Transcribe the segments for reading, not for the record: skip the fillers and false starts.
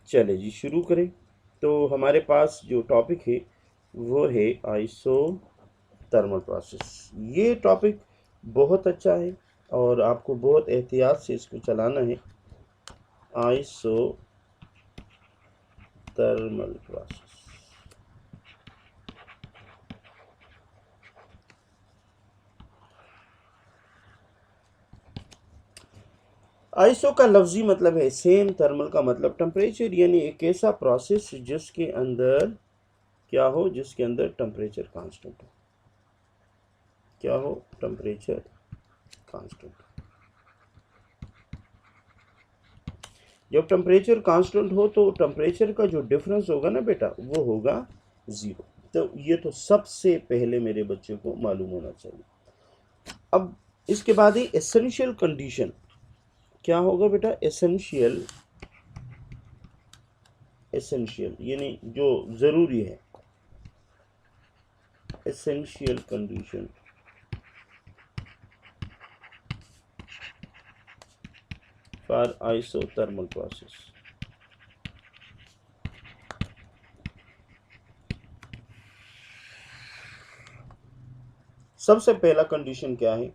चले जी शुरू करें। तो हमारे पास जो टॉपिक है वो है आइसोथर्मल प्रोसेस। ये टॉपिक बहुत अच्छा है और आपको बहुत एहतियात से इसको चलाना है। Isothermal process. आइसो का लफ्जी मतलब है सेम, थर्मल का मतलब टेम्परेचर, यानी एक ऐसा प्रोसेस जिसके अंदर क्या हो, जिसके अंदर टेम्परेचर कांस्टेंट हो। क्या हो? Temperature constant. जब टेम्परेचर कांस्टेंट हो तो टेम्परेचर का जो डिफरेंस होगा ना बेटा, वो होगा ज़ीरो। तो ये तो सबसे पहले मेरे बच्चे को मालूम होना चाहिए। अब इसके बाद ही एसेंशियल कंडीशन क्या होगा बेटा? एसेंशियल, एसेंशियल यानी जो ज़रूरी है। Essential condition for isothermal process. सबसे पहला कंडीशन क्या है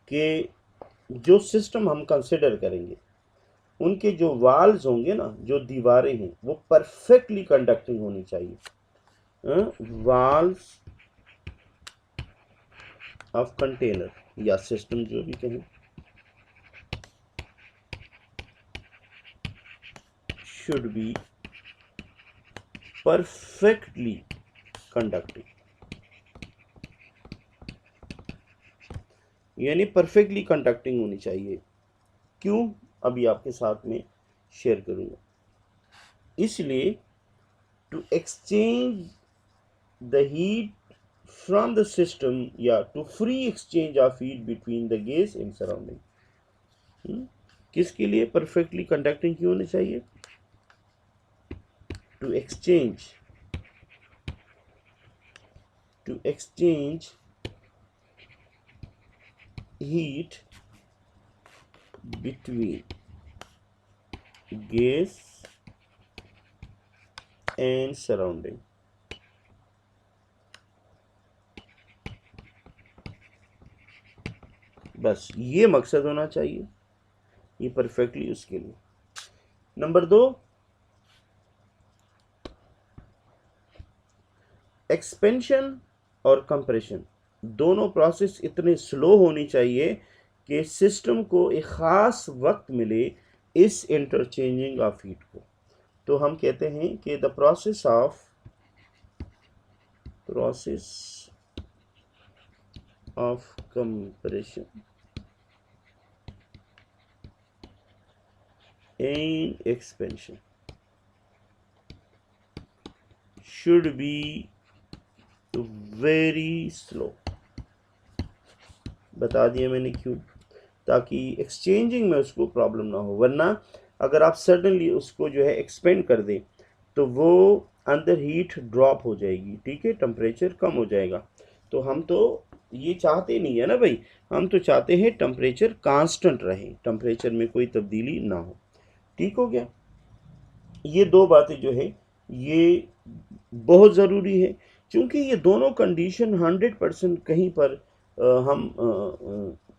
कि जो सिस्टम हम कंसिडर करेंगे उनके जो वाल्स होंगे ना, जो दीवारें हैं, वो परफेक्टली कंडक्टिंग होनी चाहिए। वाल्स ऑफ कंटेनर या सिस्टम जो भी कहें, शुड बी परफेक्टली कंडक्टिंग, यानी परफेक्टली कंडक्टिंग होनी चाहिए। क्यों? अभी आपके साथ में शेयर करूंगा। इसलिए to exchange the heat from the system, या to free exchange of heat between the gas and surrounding। किसके लिए परफेक्टली कंडक्टिंग क्यों होनी चाहिए? To exchange, to exchange heat between gas and surrounding। बस ये मकसद होना चाहिए, ये परफेक्टली उसके लिए। नंबर दो, एक्सपेंशन और कंप्रेशन दोनों प्रोसेस इतने स्लो होनी चाहिए कि सिस्टम को एक ख़ास वक्त मिले इस इंटरचेंजिंग ऑफ हीट को। तो हम कहते हैं कि the process of compression and expansion should be very slow. बता दिया मैंने क्यों, ताकि एक्सचेंजिंग में उसको प्रॉब्लम ना हो। वरना अगर आप सडनली उसको जो है एक्सपेंड कर दें तो वो अंदर हीट ड्रॉप हो जाएगी, ठीक है, टेम्परेचर कम हो जाएगा। तो हम तो ये चाहते नहीं है ना भाई, हम तो चाहते हैं टेम्परेचर कांस्टेंट रहे, टेम्परेचर में कोई तब्दीली ना हो। ठीक हो गया? ये दो बातें जो है ये बहुत ज़रूरी है, क्योंकि ये दोनों कंडीशन 100% कहीं पर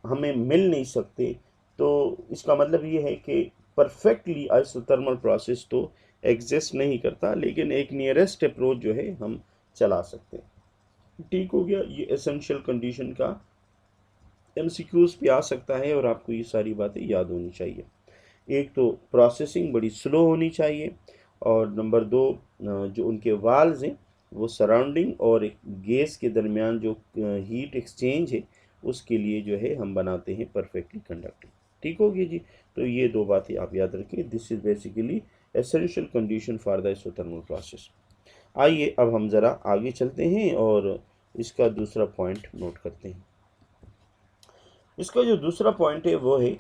हमें मिल नहीं सकते। तो इसका मतलब ये है कि परफेक्टली आइसोथर्मल प्रोसेस तो एग्जिस्ट नहीं करता, लेकिन एक नियरेस्ट अप्रोच जो है हम चला सकते हैं। ठीक हो गया? ये एसेंशियल कंडीशन का एमसीक्यूज पे आ सकता है और आपको ये सारी बातें याद होनी चाहिए। एक तो प्रोसेसिंग बड़ी स्लो होनी चाहिए, और नंबर दो जो उनके वाल्व्स हैं वो सराउंडिंग और एक गैस के दरमियान जो हीट एक्सचेंज है उसके लिए जो है हम बनाते हैं परफेक्टली कंडक्टिंग। ठीक होगी जी? तो ये दो बातें आप याद रखें। This is basically essential condition for the isothermal process. आइए अब हम ज़रा आगे चलते हैं और इसका दूसरा पॉइंट नोट करते हैं। इसका जो दूसरा पॉइंट है वो है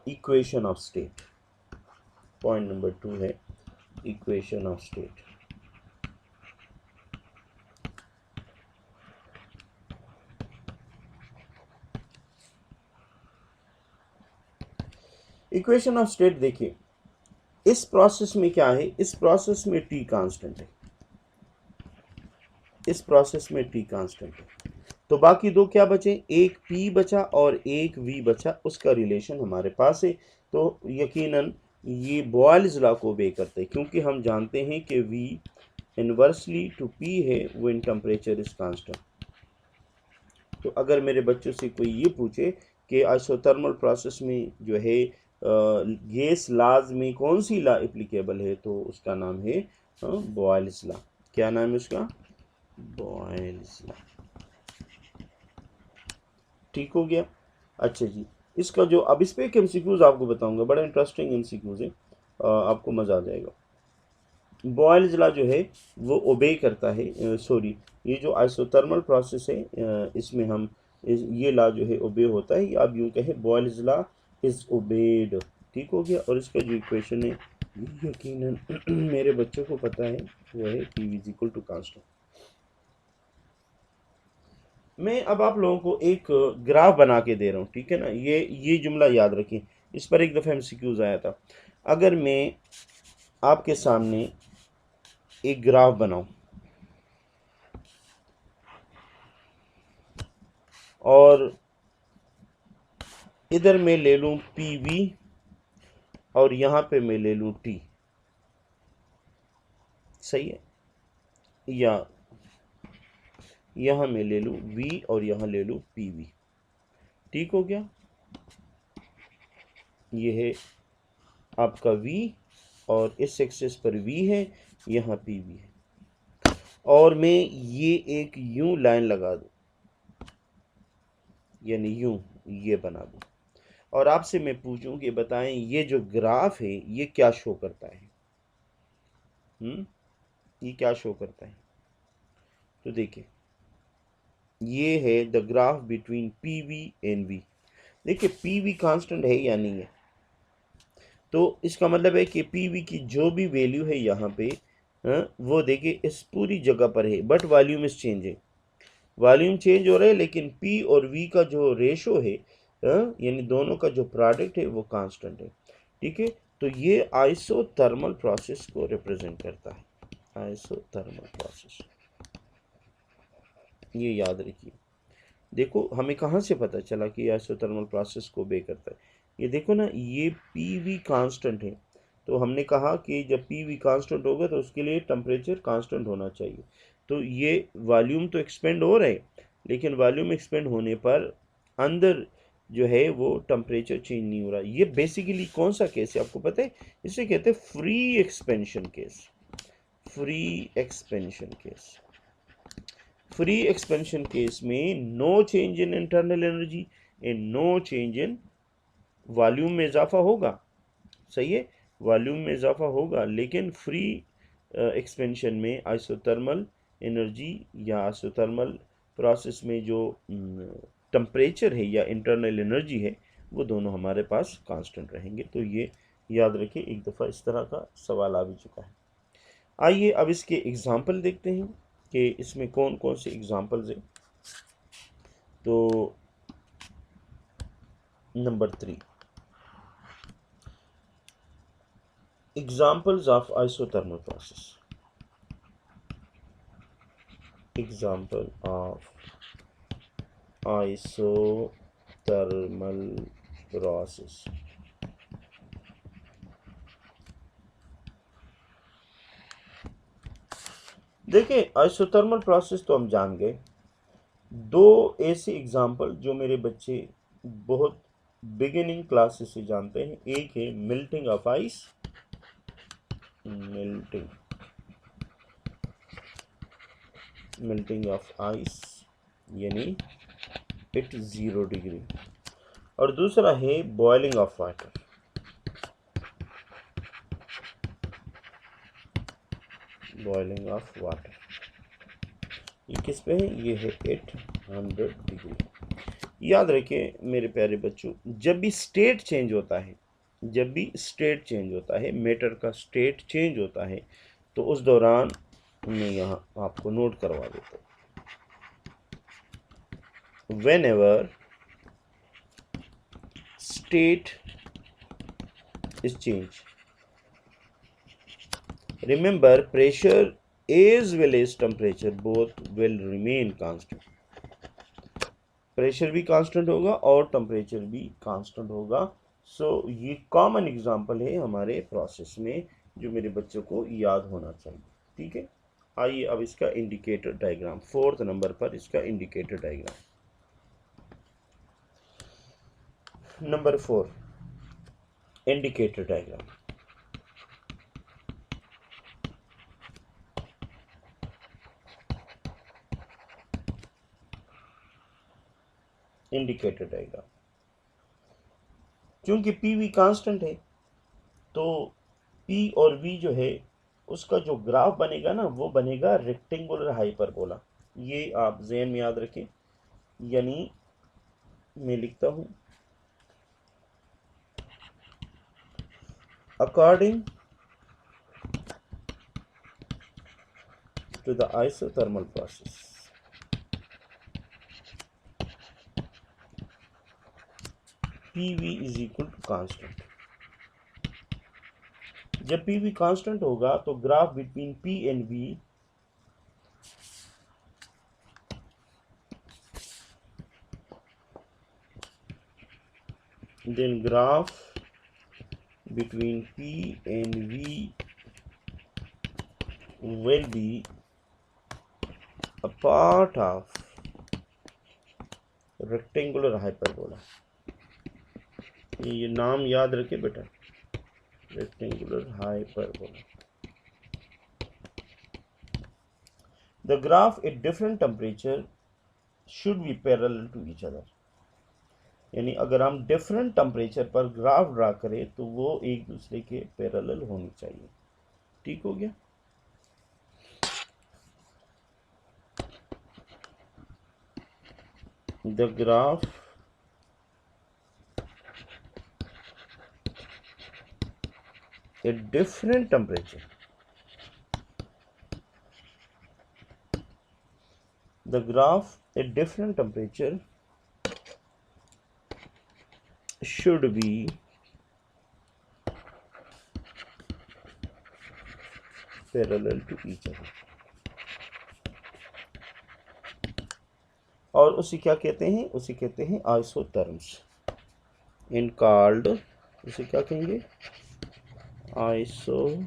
equation of state. Point number 2 है equation of state. Equation of state देखिए, इस प्रोसेस में क्या है, इस प्रोसेस में टी कांस्टेंट है, इस प्रोसेस में टी कांस्टेंट है। तो बाकी दो क्या बचे, एक पी बचा और एक वी बचा, उसका रिलेशन हमारे पास है। तो यकीनन ये बॉयल्स लॉ को obey करते हैं, क्योंकि हम जानते हैं कि वी इनवर्सली टू पी है व्हेन टेम्परेचर इज कांस्टेंट। तो अगर मेरे बच्चों से कोई ये पूछे कि आइसोथर्मल प्रोसेस में जो है गैस लाज में कौन सी लॉ एप्लीकेबल है, तो उसका नाम है बॉयल्स लॉ। क्या नाम है उसका, बॉयल्स लॉ। ठीक हो गया। अच्छा जी, इसका जो अब इस पे एक एमसीक्यूज आपको बताऊंगा, बड़ा इंटरेस्टिंग एमसीक्यूज है, आपको मज़ा आ जाएगा। बॉयल्स लॉ जो है वो ओबे करता है, सॉरी, ये जो आइसोथर्मल प्रोसेस है इसमें हम ये लॉ जो है ओबे होता है, या आप यूँ कहें बॉयल्स लॉ इज ओबेड। ठीक हो गया। और इसका जो इक्वेशन है ये यकीनन मेरे बच्चों को पता है, वो है P is equal to constant. मैं अब आप लोगों को एक ग्राफ बना के दे रहा हूँ, ठीक है ना, ये जुमला याद रखें, इस पर एक दफ़ा एमसीक्यूज आया था। अगर मैं आपके सामने एक ग्राफ बनाऊं और इधर मैं ले लूं पी वी और यहाँ पे मैं ले लूं टी, सही है, या यहाँ मैं ले लूं वी और यहाँ ले लूं पी वी। ठीक हो गया। ये है आपका वी और इस एक्सिस पर वी है, यहाँ पी वी है, और मैं ये एक यूं लाइन लगा दूं, यानी यूं ये बना दूं, और आपसे मैं पूछूं कि बताएं ये जो ग्राफ है ये क्या शो करता है। ये क्या शो करता है, तो देखिए ये है the graph between P V and V. देखिए पी वी कांस्टेंट है या नहीं है, तो इसका मतलब है कि पी वी की जो भी वैल्यू है यहाँ पे, वो देखिए इस पूरी जगह पर है, बट वॉल्यूम इज चेंज है, वॉल्यूम चेंज हो रहा है, लेकिन पी और वी का जो रेशो है, यानी दोनों का जो प्रोडक्ट है वो कांस्टेंट है। ठीक है, तो ये आइसोथर्मल प्रोसेस को रिप्रेजेंट करता है, आइसोथर्मल प्रोसेस, ये याद रखिए। देखो हमें कहाँ से पता चला कि आइसोथर्मल प्रोसेस को बे करता है, ये देखो ना, ये पी वी कांस्टेंट है, तो हमने कहा कि जब पी वी कांस्टेंट होगा तो उसके लिए टेम्परेचर कांस्टेंट होना चाहिए। तो ये वॉल्यूम तो एक्सपेंड हो रहा है, लेकिन वॉल्यूम एक्सपेंड होने पर अंदर जो है वो टेम्परेचर चेंज नहीं हो रहा। ये बेसिकली कौन सा केस है आपको पता है, इसे कहते हैं free expansion case, free expansion case. Free expansion case में no change in internal energy and no change in volume में इजाफा होगा, सही है, वॉल्यूम में इजाफा होगा, लेकिन फ्री एक्सपेंशन में आइसोथर्मल एनर्जी या आइसोथर्मल प्रोसेस में जो टेम्परेचर है या इंटरनल एनर्जी है वो दोनों हमारे पास कांस्टेंट रहेंगे। तो ये याद रखिए, एक दफ़ा इस तरह का सवाल आ भी चुका है। आइए अब इसके एग्जाम्पल देखते हैं कि इसमें कौन कौन से एग्जाम्पल्स हैं। तो number 3, examples of isothermal process, example of isothermal process. देखिए आइसोथर्मल प्रोसेस तो हम जान गए, दो ऐसे एग्जाम्पल जो मेरे बच्चे बहुत बिगिनिंग क्लासेस से जानते हैं, एक है melting of ice, melting melting of ice यानी एट 0 डिग्री, और दूसरा है boiling of water, boiling of water. ये किस पे है, ये है 800 डिग्री। याद रखिए मेरे प्यारे बच्चों, जब भी स्टेट चेंज होता है, जब भी स्टेट चेंज होता है, मैटर का स्टेट चेंज होता है, तो उस दौरान मैं यहाँ आपको नोट करवा देता हूँ, when ever state is change, Remember, pressure as well as temperature both will remain constant. Pressure भी कांस्टेंट होगा और टेम्परेचर भी कांस्टेंट होगा. सो ये कॉमन एग्जांपल है हमारे प्रोसेस में जो मेरे बच्चों को याद होना चाहिए. ठीक है, आइए अब इसका इंडिकेटर डायग्राम, 4th नंबर पर इसका indicator diagram. Number 4, indicator diagram. Indicator diagram, क्योंकि पी वी कांस्टेंट है तो पी और वी जो है उसका जो ग्राफ बनेगा ना वो बनेगा रेक्टेंगुलर हाइपरबोला. ये आप ज़हन में याद रखें. यानी मैं लिखता हूं according to the isothermal process PV is equal to constant. जब PV कांस्टेंट होगा तो graph between P and V then graph between P and V will be a part of rectangular hyperbola. ये नाम याद रखे बेटा, rectangular hyperbola. The graph at different temperature should be parallel to each other. यानी अगर हम different temperature पर graph draw करें तो वो एक दूसरे के पैरेलल होनी चाहिए. ठीक हो गया. The graph at different temperature, the graph at different temperature should be parallel to each other. और उसे क्या कहते हैं, उसे कहते हैं आइसोथर्म्स इन कॉल्ड, उसे क्या कहेंगे, आइसोथर्म्स.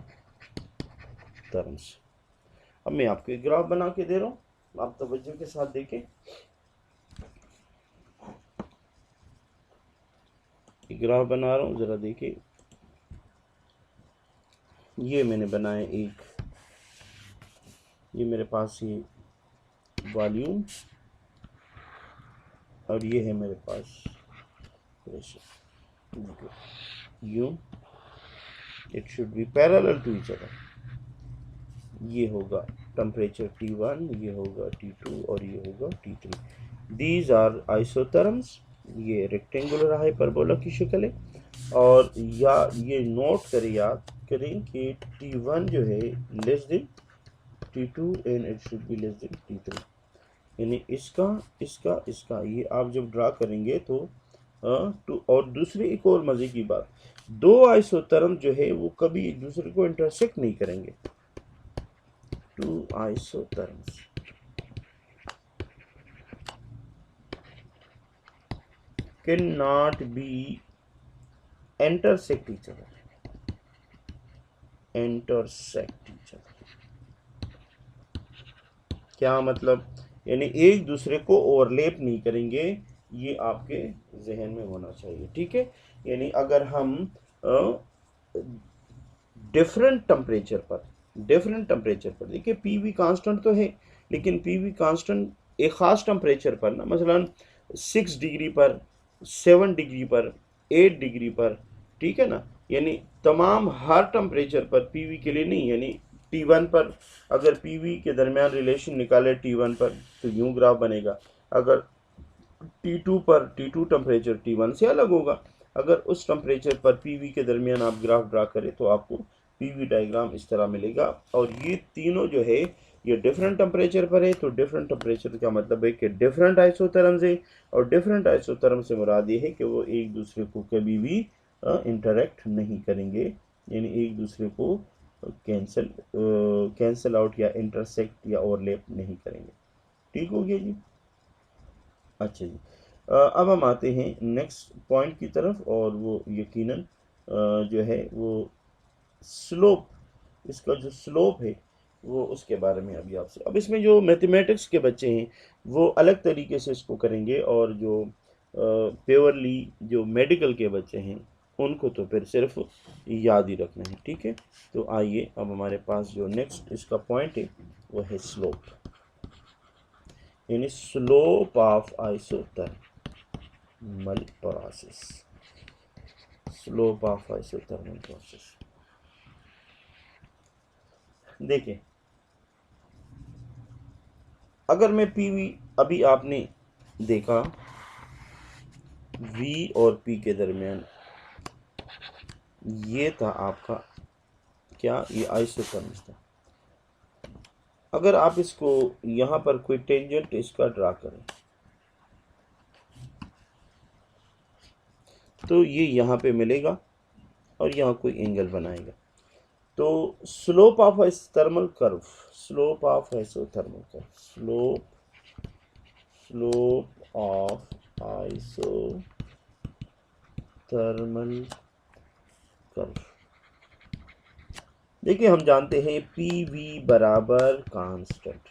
अब मैं आपको एक ग्राफ बना के दे रहा हूं, आप तवज्जो के साथ देखें. ग्राफ बना रहा हूँ, ज़रा देखिए. ये मैंने बनाया एक, ये मेरे पास ये वॉल्यूम और ये है मेरे पास pressure. You it should be parallel to each other. ये होगा टेम्परेचर T1, ये होगा T2 और ये होगा T3. These are isotherms. ये रेक्टेंगुलर हाइपरबोला की शक्ल है. और या ये नोट करें, याद करें कि T1 जो है less than T2 and it should be less than T3. यानी इसका इसका इसका ये आप जब ड्रा करेंगे तो और दूसरी एक और मजे की बात, दो आइसोथर्म जो है वो कभी एक दूसरे को इंटरसेक्ट नहीं करेंगे. Two isotherms cannot be intersect each other. intersect each other क्या मतलब, यानी एक दूसरे को ओवरलैप नहीं करेंगे. ये आपके जहन में होना चाहिए. ठीक है, यानी अगर हम डिफरेंट टेम्परेचर पर देखिए पीवी कांस्टेंट तो है, लेकिन पीवी कांस्टेंट एक ख़ास टेम्परेचर पर ना, मसलन 6 डिग्री पर, 7 डिग्री पर, 8 डिग्री पर, ठीक है ना. यानी तमाम हर टेम्परेचर पर पीवी के लिए नहीं. यानी T1 पर अगर पीवी के दरमियान रिलेशन निकाले T1 पर तो यूं ग्राफ बनेगा. अगर T2 पर T2 टेम्परेचर T1 से अलग होगा. अगर उस टेम्परेचर पर पीवी के दरमियान आप ग्राफ ड्रा करें तो आपको पीवी डायग्राम इस तरह मिलेगा. और ये तीनों जो है ये डिफरेंट टेम्परेचर पर है. तो डिफरेंट टेम्परेचर का मतलब है कि डिफरेंट आइसोथर्म्स है. और डिफरेंट आइसोथर्म से मुराद ये है कि वो एक दूसरे को कभी भी इंटरेक्ट नहीं करेंगे, यानी एक दूसरे को कैंसल आउट या इंटरसेक्ट या ओवरलैप नहीं करेंगे। ठीक हो गया जी। अच्छा जी, अब हम आते हैं नेक्स्ट पॉइंट की तरफ, और वो यकीनन जो है वो स्लोप, इसका जो स्लोप है वो उसके बारे में अभी आपसे। अब इसमें जो मैथमेटिक्स के बच्चे हैं वो अलग तरीके से इसको करेंगे, और जो प्योरली जो मेडिकल के बच्चे हैं उनको तो फिर सिर्फ याद ही रखना है। ठीक है, तो आइए अब हमारे पास जो नेक्स्ट इसका पॉइंट है वो है स्लोप, यानी slope of isothermal process. Slope of isothermal process देखिए, अगर मैं पीवी, अभी आपने देखा वी और पी के दरमियान ये था आपका क्या, ये आइसोथर्म्स था। अगर आप इसको यहाँ पर कोई टेंजेंट इसका ड्रा करें तो ये यहाँ पे मिलेगा और यहाँ कोई एंगल बनाएगा। तो slope of isothermal curve, slope of isothermal curve, slope of isothermal curve. देखिए, हम जानते हैं पी वी बराबर कांस्टेंट।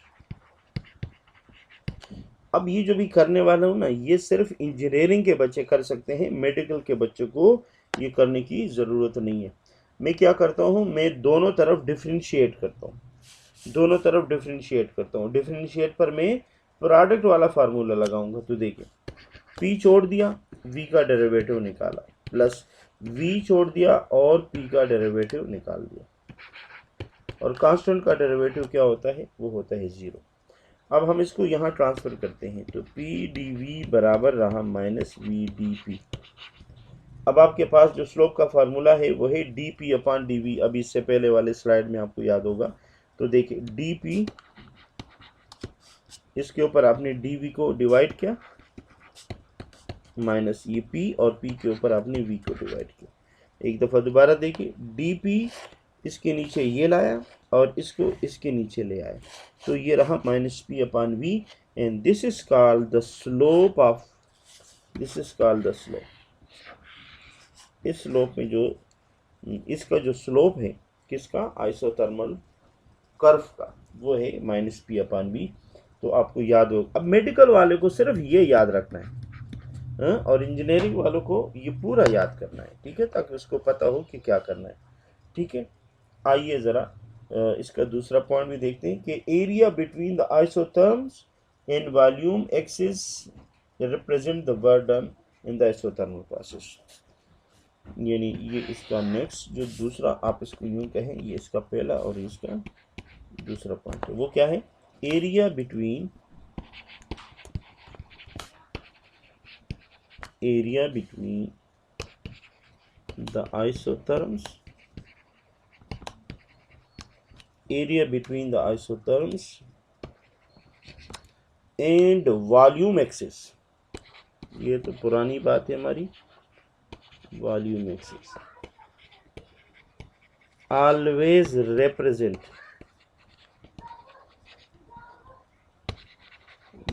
अब ये जो भी करने वाला हूँ ना, ये सिर्फ इंजीनियरिंग के बच्चे कर सकते हैं, मेडिकल के बच्चों को ये करने की ज़रूरत नहीं है। मैं क्या करता हूँ, मैं दोनों तरफ डिफ्रेंशिएट करता हूँ, दोनों तरफ डिफ्रेंशिएट करता हूँ। डिफ्रेंशिएट पर मैं प्रोडक्ट वाला फार्मूला लगाऊंगा। तो देखिए, पी छोड़ दिया, वी का डेरिवेटिव निकाला, प्लस वी छोड़ दिया और पी का डेरिवेटिव निकाल दिया, और कांस्टेंट का डेरिवेटिव क्या होता है, वो होता है 0। अब हम इसको यहाँ ट्रांसफर करते हैं, तो पी डी वी बराबर रहा माइनस वी डी पी। अब आपके पास जो स्लोप का फार्मूला है वो है D P upon D V. अब इससे पहले वाले स्लाइड में आपको याद होगा, तो देखिए डी पी, इसके ऊपर आपने डी वी को डिवाइड किया, माइनस ये पी, और पी के ऊपर आपने वी को डिवाइड किया। एक दफ़ा दोबारा देखिए, डी पी इसके नीचे ये लाया और इसको इसके नीचे ले आया, तो ये रहा minus P upon V, and this is called the slope of, this is called the slope. इस स्लोप में जो, इसका जो स्लोप है किसका, आइसोथर्मल कर्व का, वो है माइनस पी अपॉन वी। तो आपको याद होगा। अब मेडिकल वाले को सिर्फ ये याद रखना है, और इंजीनियरिंग वालों को ये पूरा याद करना है। ठीक है, ताकि उसको पता हो कि क्या करना है। ठीक है, आइए ज़रा इसका दूसरा पॉइंट भी देखते हैं कि area between the isotherms in volume axis represent the work done in the isothermal process. यानी ये इसका नेक्स्ट जो दूसरा, आप इसको यूं कहें, ये इसका पहला और इसका दूसरा पॉइंट है, वो क्या है, area between, area between the isotherms, area between the isotherms and volume axis। ये तो पुरानी बात है हमारी, volume axis always represent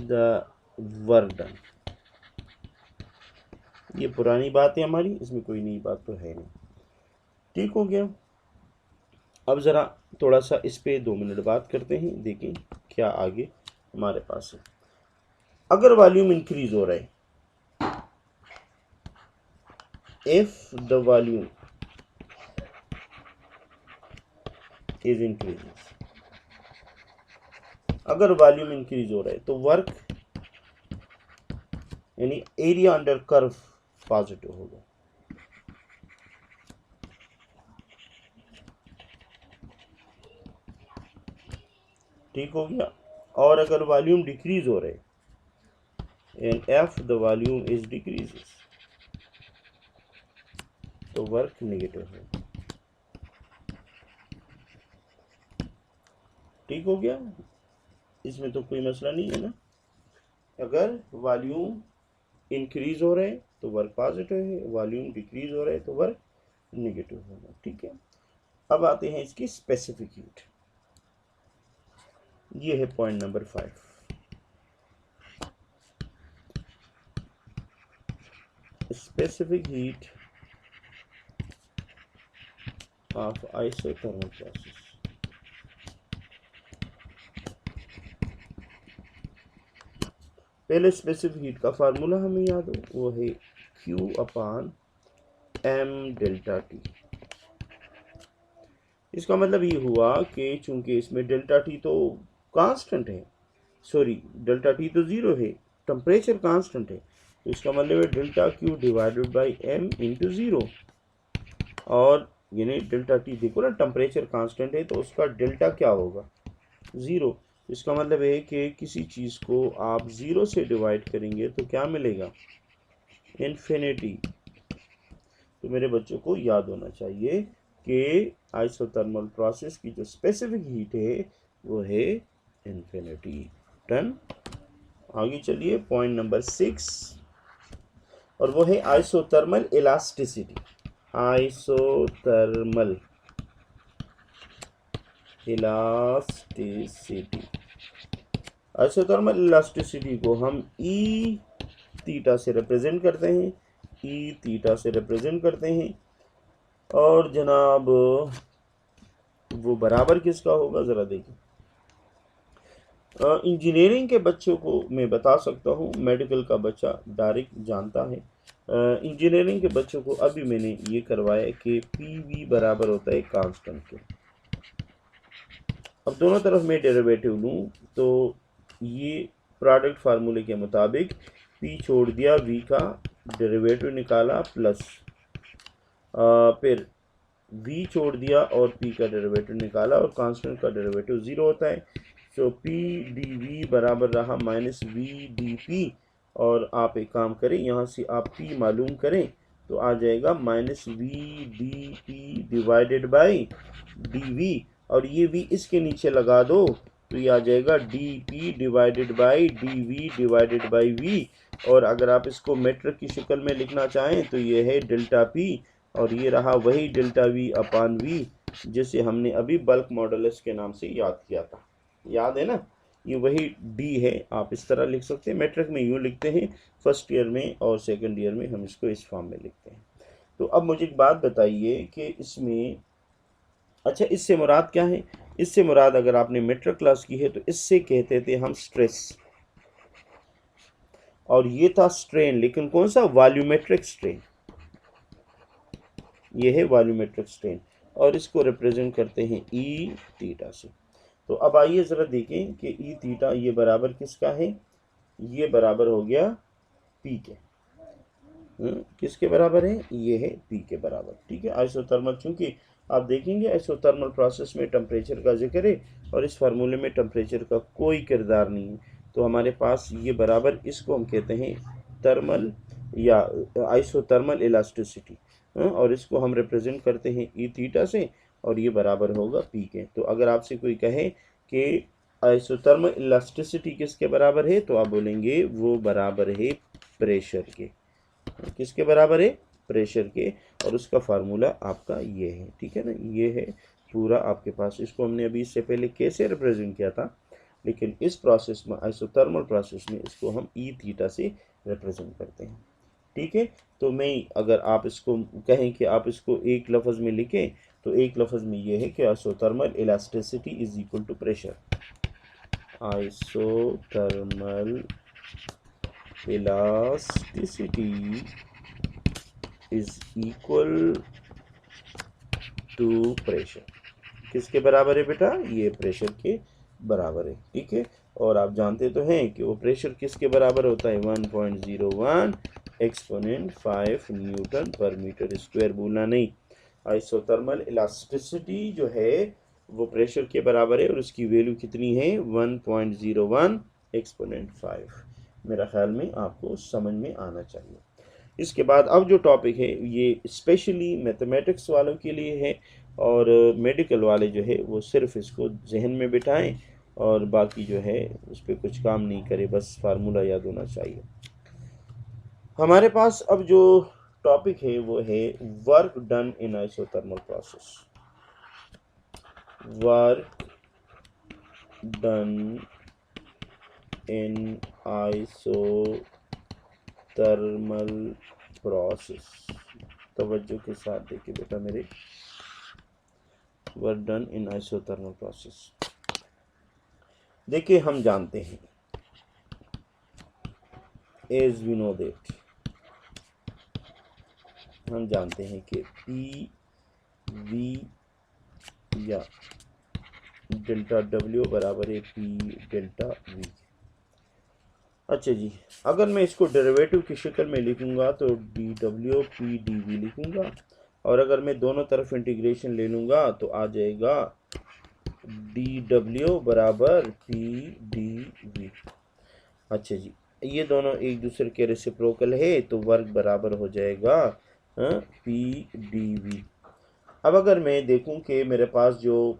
the work done। ये पुरानी बात है हमारी, इसमें कोई नई बात तो है नहीं। ठीक हो गया। अब ज़रा थोड़ा सा इस पे 2 मिनट बात करते हैं, देखें क्या आगे हमारे पास है। अगर वॉल्यूम इंक्रीज हो रहा है, if the volume is increasing, अगर वॉल्यूम इंक्रीज हो रहा है तो वर्क यानी एरिया अंडर कर्व पॉजिटिव होगा। ठीक हो गया। और अगर वॉल्यूम डिक्रीज हो रहा है and F the volume is decreases, तो वर्क नेगेटिव है। ठीक हो गया, इसमें तो कोई मसला नहीं है ना। अगर वॉल्यूम इंक्रीज हो रहा है तो वर्क पॉजिटिव है, वॉल्यूम डिक्रीज हो रहा है तो वर्क नेगेटिव होगा। ठीक है, अब आते हैं इसकी स्पेसिफिक हीट। ये है point number 5। Specific heat of isothermal process. पहले स्पेसिफिक हीट का फार्मूला हमें याद हो, वो है Q अपान m डेल्टा टी। इसका मतलब ये हुआ कि चूंकि इसमें डेल्टा टी तो कांस्टेंट है, सॉरी डेल्टा टी तो ज़ीरो है, टेम्परेचर कांस्टेंट है, तो इसका मतलब है delta Q divided by m into zero. और यानी डेल्टा टी देखो ना, टेम्परेचर कांस्टेंट है तो उसका डेल्टा क्या होगा, ज़ीरो। इसका मतलब है कि किसी चीज़ को आप ज़ीरो से डिवाइड करेंगे तो क्या मिलेगा, इन्फिनिटी। तो मेरे बच्चों को याद होना चाहिए कि आइसोथर्मल प्रोसेस की जो स्पेसिफिक हीट है वो है इन्फिनिटी। डन। आगे चलिए पॉइंट नंबर 6, और वो है isothermal elasticity. Isothermal elasticity. Isothermal elasticity को हम ई थीटा से रिप्रेजेंट करते हैं, ई थीटा से रिप्रेजेंट करते हैं। और जनाब वो बराबर किसका होगा, ज़रा देखिए। इंजीनियरिंग के बच्चों को मैं बता सकता हूँ, मेडिकल का बच्चा डायरेक्ट जानता है। इंजीनियरिंग के बच्चों को अभी मैंने ये करवाया कि पी वी बराबर होता है कांस्टेंट के। अब दोनों तरफ मैं डेरिवेटिव लूँ तो ये प्रोडक्ट फार्मूले के मुताबिक पी छोड़ दिया, वी का डेरिवेटिव निकाला, प्लस फिर v छोड़ दिया और p का डेरिवेटिव निकाला, और कांस्टेंट का डेरिवेटिव ज़ीरो होता है। सो p dv बराबर रहा माइनस वी डी पी। और आप एक काम करें, यहाँ से आप p मालूम करें तो आ जाएगा minus V D P divided by D V, और ये v इसके नीचे लगा दो तो ये आ जाएगा D P divided by D V divided by V. और अगर आप इसको मेट्रिक की शक्ल में लिखना चाहें तो ये है डेल्टा पी, और ये रहा वही डेल्टा वी अपान वी जिसे हमने अभी बल्क मॉडुलस के नाम से याद किया था। याद है ना, ये वही डी है। आप इस तरह लिख सकते हैं, मैट्रिक में यूँ लिखते हैं, फर्स्ट ईयर में और सेकंड ईयर में हम इसको इस फॉर्म में लिखते हैं। तो अब मुझे एक बात बताइए कि इसमें, अच्छा इससे मुराद क्या है? इससे मुराद अगर आपने मेट्रिक क्लास की है तो इससे कहते थे हम स्ट्रेस, और ये था स्ट्रेन, लेकिन कौन सा, वॉल्यूमेट्रिक स्ट्रेन। ये है वॉल्यूमेट्रिक स्ट्रेन, और इसको रिप्रेजेंट करते हैं ई थीटा से। तो अब आइए ज़रा देखें कि ई थीटा ये बराबर किसका है, ये बराबर हो गया पी के। किसके बराबर है, ये है पी के बराबर। ठीक है, आइसोथर्मल, चूंकि आप देखेंगे आइसोथर्मल प्रोसेस में टेम्परेचर का जिक्र है और इस फार्मूले में टेम्परेचर का कोई किरदार नहीं है, तो हमारे पास ये बराबर, इसको हम कहते हैं थर्मल या आइसोथर्मल इलास्टिसिटी, और इसको हम रिप्रेजेंट करते हैं ई थीटा से, और ये बराबर होगा पी के। तो अगर आपसे कोई कहे कि आइसोथर्मल इलास्टिसिटी किसके बराबर है, तो आप बोलेंगे वो बराबर है प्रेशर के। किसके बराबर है, प्रेशर के, और उसका फार्मूला आपका ये है। ठीक है ना, ये है पूरा आपके पास। इसको हमने अभी इससे पहले कैसे रिप्रेजेंट किया था, लेकिन इस प्रोसेस में, आइसोथर्मल प्रोसेस में, इसको हम ई थीटा से रिप्रेजेंट करते हैं। ठीक है, तो मैं, अगर आप इसको कहें कि आप इसको एक लफ्ज़ में लिखें तो एक लफ्ज़ में ये है कि isothermal elasticity is equal to pressure. Isothermal elasticity is equal to pressure. किसके बराबर है बेटा, ये प्रेशर के बराबर है। ठीक है, और आप जानते तो हैं कि वो प्रेशर किसके बराबर होता है, 1.01 एक्सपोनेंट 5 न्यूटन पर मीटर स्क्वायर, भूलना नहीं। आइसोथर्मल इलास्टिसिटी जो है वो प्रेशर के बराबर है, और उसकी वैल्यू कितनी है, 1.01 एक्सपोनेंट 5। मेरा ख्याल में आपको समझ में आना चाहिए। इसके बाद अब जो टॉपिक है ये स्पेशली मैथमेटिक्स वालों के लिए है, और मेडिकल वाले जो है वो सिर्फ इसको जहन में बिठाएं और बाकी जो है उस पर कुछ काम नहीं करे, बस फार्मूला याद होना चाहिए। हमारे पास अब जो टॉपिक है वो है work done in isothermal process. Work done in isothermal process. तवज्जो के साथ देखिए बेटा मेरे, work done in isothermal process. देखिए हम जानते हैं, एज वी नो दैट, हम जानते हैं कि पी वी या डेल्टा डब्ल्यू बराबर है पी डेल्टा वी। अच्छा जी, अगर मैं इसको डेरिवेटिव की शक्ल में लिखूंगा तो D W P D V लिखूंगा, और अगर मैं दोनों तरफ इंटीग्रेशन ले लूंगा तो आ जाएगा डी डब्ल्यू बराबर पी डी वी। अच्छा जी, ये दोनों एक दूसरे के रेसिप्रोकल है तो वर्क बराबर हो जाएगा पी डी वी। अब अगर मैं देखूं कि मेरे पास जो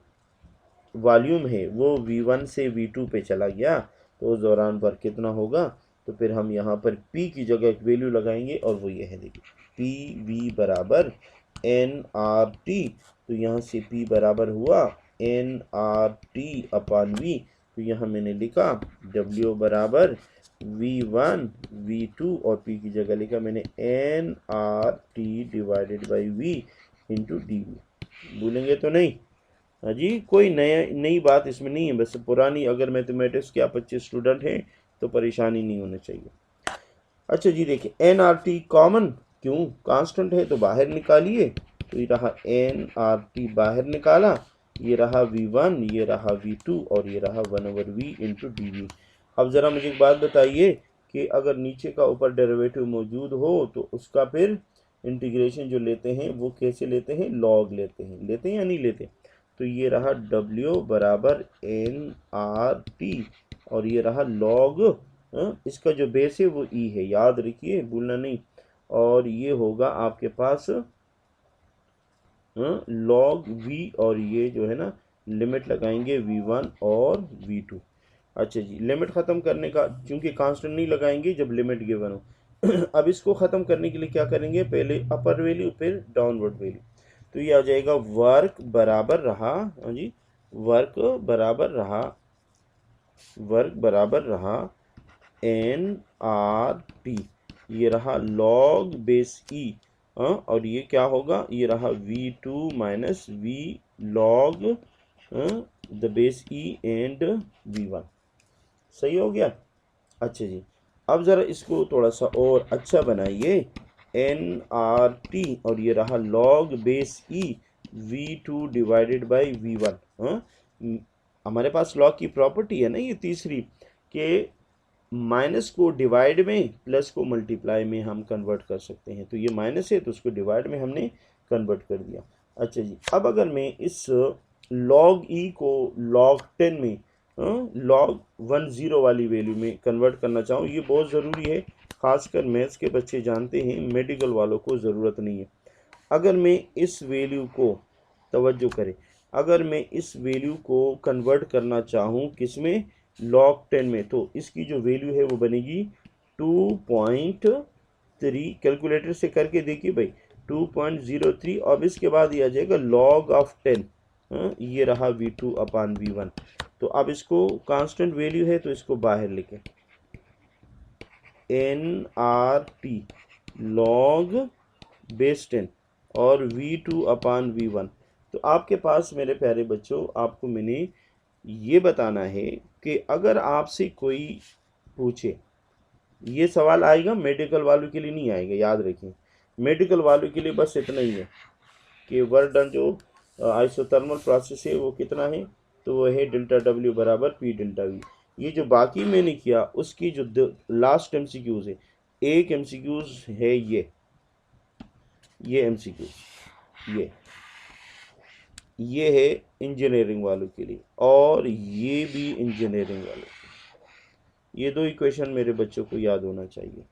वॉल्यूम है वो V1 से V2 पे चला गया तो उस दौरान वर्क कितना होगा, तो फिर हम यहाँ पर P की जगह एक वैल्यू लगाएंगे और वो ये है, देखिए पी वी बराबर एन आर टी। तो यहाँ से P बराबर हुआ N R T upon V, तो यहाँ मैंने लिखा W बराबर V1 V2 और P की जगह लिखा मैंने N R T divided by V into D V. भूलेंगे तो नहीं? हाँ जी, कोई नई बात इसमें नहीं है, बस पुरानी, अगर मैथमेटिक्स के आप 25 स्टूडेंट हैं तो परेशानी नहीं होनी चाहिए। अच्छा जी, देखिए एन आर टी कॉमन, क्यों, कांस्टेंट है तो बाहर निकालिए, तो ये रहा एन आर टी बाहर निकाला, ये रहा V1, ये रहा V2 और ये रहा 1/v इंटू डी वी। अब ज़रा मुझे एक बात बताइए कि अगर नीचे का ऊपर डेरिवेटिव मौजूद हो तो उसका फिर इंटीग्रेशन जो लेते हैं वो कैसे लेते हैं, लॉग लेते हैं या नहीं लेते? तो ये रहा W बराबर एन आर टी और ये रहा लॉग, इसका जो बेस है वो E है, याद रखिए, भूलना नहीं, और ये होगा आपके पास लॉग V, और ये जो है ना लिमिट लगाएंगे V1 और V2। अच्छा जी, लिमिट ख़त्म करने का, क्योंकि कांस्टेंट नहीं लगाएंगे जब लिमिट गिवन हो। अब इसको ख़त्म करने के लिए क्या करेंगे, पहले अपर वैल्यू फिर डाउनवर्ड वैल्यू, तो ये आ जाएगा वर्क बराबर रहा, हाँ जी, वर्क बराबर रहा एन आर टी, ये रहा लॉग बेस ई, और ये क्या होगा, ये रहा V2 minus V log the base E and V1। सही हो गया? अच्छा जी, अब ज़रा इसको थोड़ा सा और अच्छा बनाइए, एन आर टी और ये रहा log base E V2 divided by V1। हमारे पास लॉग की प्रॉपर्टी है ना ये तीसरी, कि माइनस को डिवाइड में प्लस को मल्टीप्लाई में हम कन्वर्ट कर सकते हैं, तो ये माइनस है तो उसको डिवाइड में हमने कन्वर्ट कर दिया। अच्छा जी, अब अगर मैं इस लॉग ई को लॉग 10 में लॉग 10 वाली वैल्यू में कन्वर्ट करना चाहूँ, ये बहुत ज़रूरी है, खासकर मैथ्स के बच्चे जानते हैं, मेडिकल वालों को ज़रूरत नहीं है। अगर मैं इस वैल्यू को, तवज्जो करें, अगर मैं इस वैल्यू को कन्वर्ट करना चाहूँ किस में, लॉग 10 में, तो इसकी जो वैल्यू है वो बनेगी 2.3, कैलकुलेटर से करके देखिए भाई 2.03, अब इसके बाद ये आ जाएगा लॉग ऑफ 10, ये रहा V2 अपान V1। तो अब इसको कांस्टेंट वैल्यू है तो इसको बाहर लिखें, N R T log base 10 और V2 अपान V1। तो आपके पास मेरे प्यारे बच्चों, आपको मैंने ये बताना है कि अगर आपसे कोई पूछे, ये सवाल आएगा, मेडिकल वालों के लिए नहीं आएगा, याद रखिए, मेडिकल वालों के लिए बस इतना ही है कि वर्क डन जो आइसोथर्मल प्रोसेस है वो कितना है, तो वो है डेल्टा डब्ल्यू बराबर पी डेल्टा वी। ये जो बाकी मैंने किया उसकी जो लास्ट एमसीक्यूज है, एक एमसीक्यूज है ये एमसीक्यूज, ये है इंजीनियरिंग वालों के लिए, और ये भी इंजीनियरिंग वालों के लिए। ये दो इक्वेशन मेरे बच्चों को याद होना चाहिए,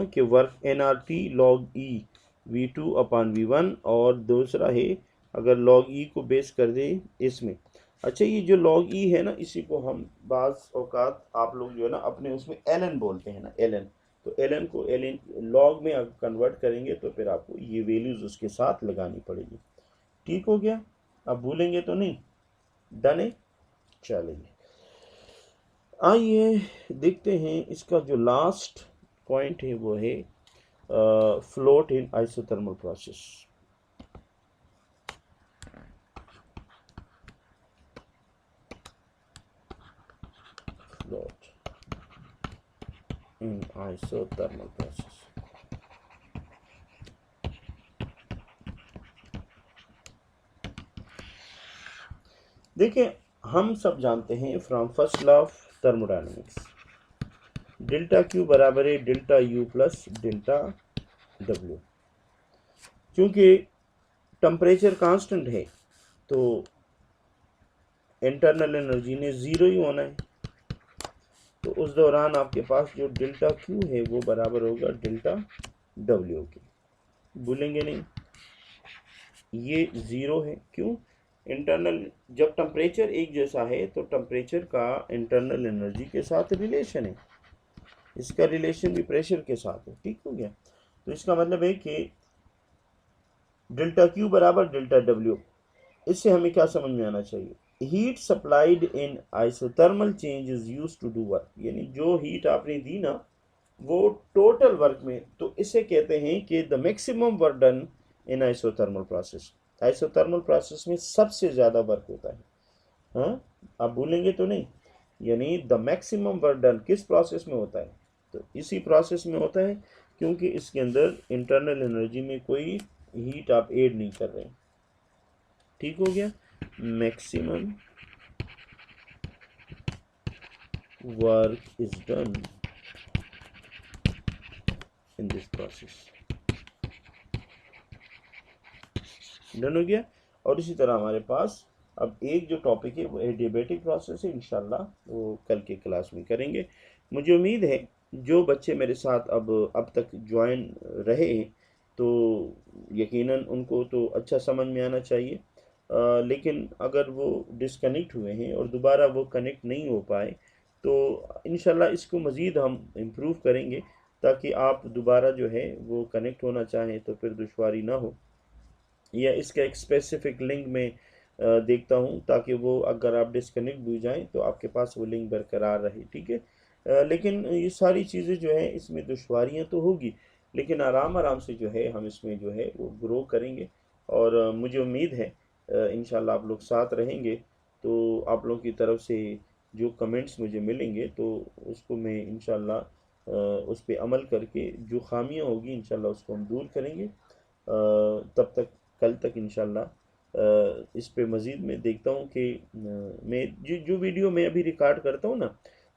कि work N R T log E V2 upon V1, और दूसरा है अगर लॉग ई को बेस कर दे इसमें। अच्छा, ये जो लॉग ई है ना, इसी को हम बाज़ औकात आप लोग जो है ना अपने उसमें एल बोलते हैं ना, एल, तो एल को एल लॉग में अगर कन्वर्ट करेंगे तो फिर आपको ये वैल्यूज़ उसके साथ लगानी पड़ेगी। ठीक हो गया? अब भूलेंगे तो नहीं? डन है। चलिए आइए देखते हैं इसका जो लास्ट पॉइंट है वो है float in isothermal process. Float in isothermal process. देखिए हम सब जानते हैं from first law of thermodynamics, delta Q बराबर है delta U plus delta W. क्योंकि टेम्परेचर कांस्टेंट है तो इंटरनल एनर्जी ने ज़ीरो ही होना है, तो उस दौरान आपके पास जो डेल्टा क्यू है वो बराबर होगा डेल्टा डब्ल्यू के। भूलेंगे नहीं, ये ज़ीरो है। क्यों? इंटरनल, जब टेम्परेचर एक जैसा है तो टेम्परेचर का इंटरनल एनर्जी के साथ रिलेशन है, इसका रिलेशन भी प्रेशर के साथ है। ठीक हो गया? तो इसका मतलब है कि डेल्टा क्यू बराबर डेल्टा डब्ल्यू। इससे हमें क्या समझ में आना चाहिए? Heat supplied in isothermal change is used to do work, यानी जो हीट आपने दी ना वो टोटल वर्क में, तो इसे कहते हैं कि the maximum work done in isothermal process. Isothermal process में सबसे ज़्यादा वर्क होता है। हाँ, आप भूलेंगे तो नहीं। यानी द मैक्सिमम वर्क डन किस प्रोसेस में होता है? तो इसी प्रोसेस में होता है, क्योंकि इसके अंदर इंटरनल एनर्जी में कोई हीट आप ऐड नहीं कर रहे हैं। ठीक हो गया? Maximum work is done in this process. Done हो गया। और इसी तरह हमारे पास अब एक जो टॉपिक है वो एडियाबेटिक प्रोसेस है, इंशाल्लाह वो कल के क्लास में करेंगे। मुझे उम्मीद है जो बच्चे मेरे साथ अब तक ज्वाइन रहे हैं तो यकीनन उनको तो अच्छा समझ में आना चाहिए। लेकिन अगर वो डिस्कनेक्ट हुए हैं और दोबारा वो कनेक्ट नहीं हो पाए तो इंशाल्लाह इसको मज़ीद हम इम्प्रूव करेंगे, ताकि आप दोबारा जो है वो कनेक्ट होना चाहें तो फिर दुश्वारी ना हो। या इसका एक स्पेसिफिक लिंक में देखता हूँ, ताकि वो अगर आप डिस्कनेक्ट भी हो जाएं तो आपके पास वो लिंक बरकरार रहे। ठीक है? लेकिन ये सारी चीज़ें जो है इसमें दुश्वारियाँ तो होगी, लेकिन आराम आराम से जो है हम इसमें जो है वो ग्रो करेंगे। और मुझे उम्मीद है इंशाल्लाह आप लोग साथ रहेंगे तो आप लोगों की तरफ से जो कमेंट्स मुझे मिलेंगे तो उसको मैं इंशाल्लाह उस पर अमल करके जो खामियां होगी इंशाल्लाह उसको हम दूर करेंगे। तब तक कल तक इंशाल्लाह इस पे मज़ीद मैं देखता हूँ कि मैं जो जो वीडियो मैं अभी रिकॉर्ड करता हूँ ना,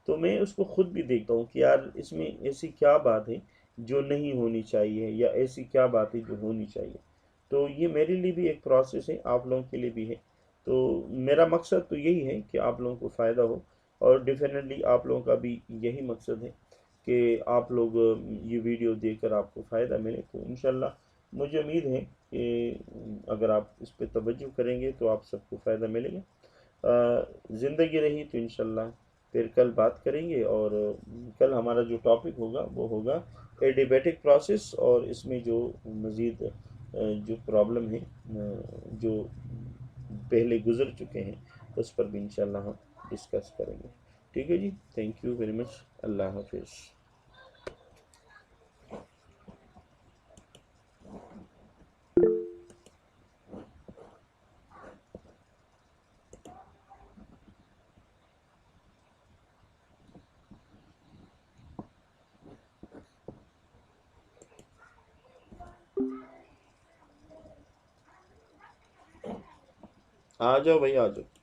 तो मैं उसको ख़ुद भी देखता हूँ कि यार इसमें ऐसी क्या बात है जो नहीं होनी चाहिए, या ऐसी क्या बात है जो होनी चाहिए। तो ये मेरे लिए भी एक प्रोसेस है, आप लोगों के लिए भी है। तो मेरा मकसद तो यही है कि आप लोगों को फ़ायदा हो, और डेफिनेटली आप लोगों का भी यही मकसद है कि आप लोग ये वीडियो देखकर आपको फ़ायदा मिले। तो इंशाल्लाह मुझे उम्मीद है कि अगर आप इस पर तवज्जो करेंगे तो आप सबको फ़ायदा मिलेगा। ज़िंदगी रही तो इंशाल्लाह फिर कल बात करेंगे। और कल हमारा जो टॉपिक होगा वो होगा एडियाबेटिक प्रोसेस, और इसमें जो मज़ीद जो प्रॉब्लम है जो पहले गुजर चुके हैं उस पर भी इंशाल्लाह हम डिस्कस करेंगे। ठीक है जी, थैंक यू वेरी मच। अल्लाह हाफिज़। आ जाओ भाई, आ जाओ।